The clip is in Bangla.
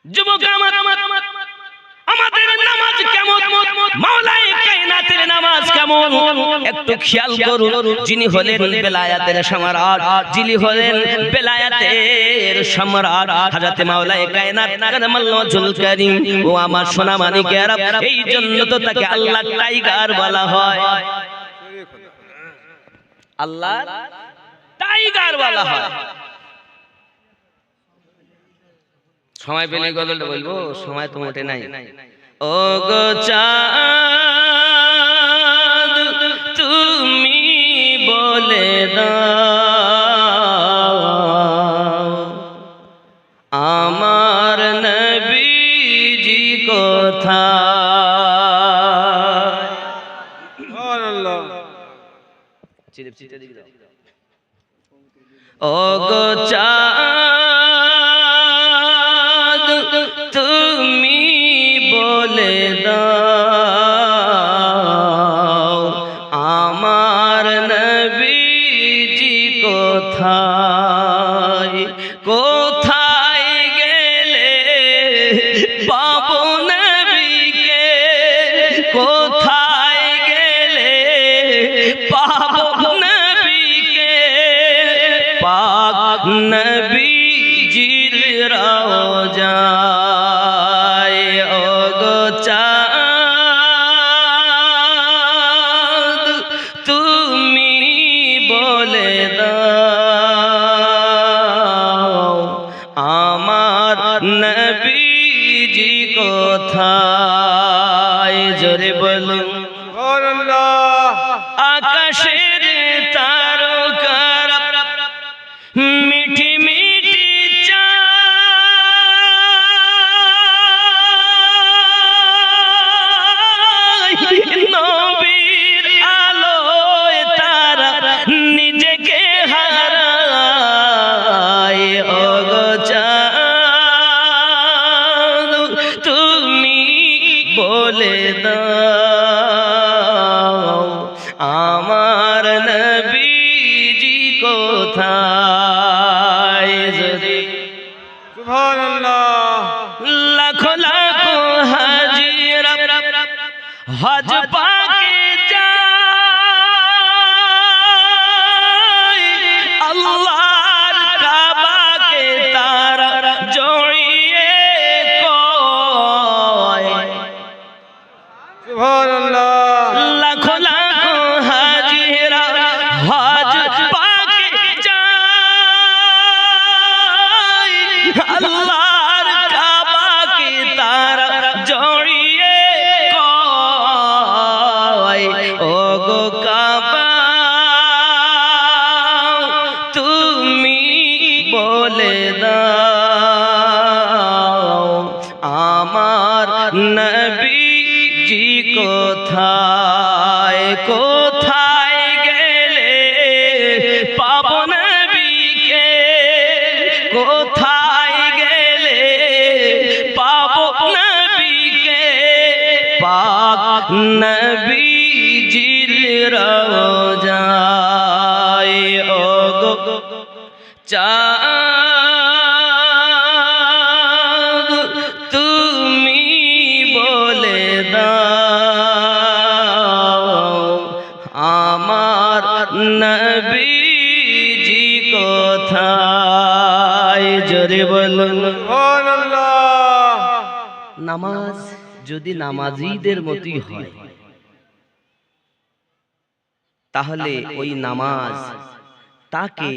যুবক আমার, আমাদের নামাজ কেমন, মাওলাই কায়নাতের নামাজ কেমন একটু খেয়াল করুন। যিনি হলেন বেলায়েতের সম্রাট, যিনি হলেন বেলায়েতের সম্রাট হযরত মাওলাই কায়নাত কারামাল্লাহু ওয়াজহুল কারীম। ও আমার সোনা মানিকেরা, এই জন্য তো তাকে আল্লাহ টাইগার বলা হয়, আল্লাহ টাইগার বলা হয়। সময় পেলে গজলটা বলবো, সময় তো মোটে নাই। ও গো চাঁদ তুমি বলে দাও আমার নবীজি কোথায়। সুবহানাল্লাহ। ও গো চাঁদ তুমি বলে দাও আমার নবীজি কোথায়। কোথায় গেলে পাবো নবীকে, কোথায় গেলে পাবো নবীকে, পাক নবীজির রওজায়। ও গো চাঁদ তুমি বলে দাও আমার নবীজি কোথায়। জোরে বলুন সুবহানাল্লাহ। আকাশের তারকারা মিঠি মিঠি চায়, নবীর আলোয় তারা নিজেকে হারায়। ও গো চাঁদ তুমি বলে দাও আমার নবীজি কোথায়। যদি সুবহানাল্লাহ। লাখো লাখো হাজিরা হজ পাকে যায়, আল্লাহর কাবাকে তারা জড়িয়ে কয়। সুবহানাল্লাহ। লাখো লাখো হাজিরা হজ পাকে যায়, আল্লাহর কাবাকে তারা জড়িয়ে কয়। ও গো কাবা তুমি বলে দাও আমার নবীজি কোথায়। কোথায় গেলে পাবো নবীকে, কোথায় গেলে পাবো নবীকে, পাক নবীজির রওজায়। ও গো চাঁদ তুমি বলে দাও আমার নবীজি কোথায়। জোরে বলুন সুবহানাল্লাহ। নামাজ যদি নামাজীদের মতই হয় তাহলে ওই নামাজ তাকে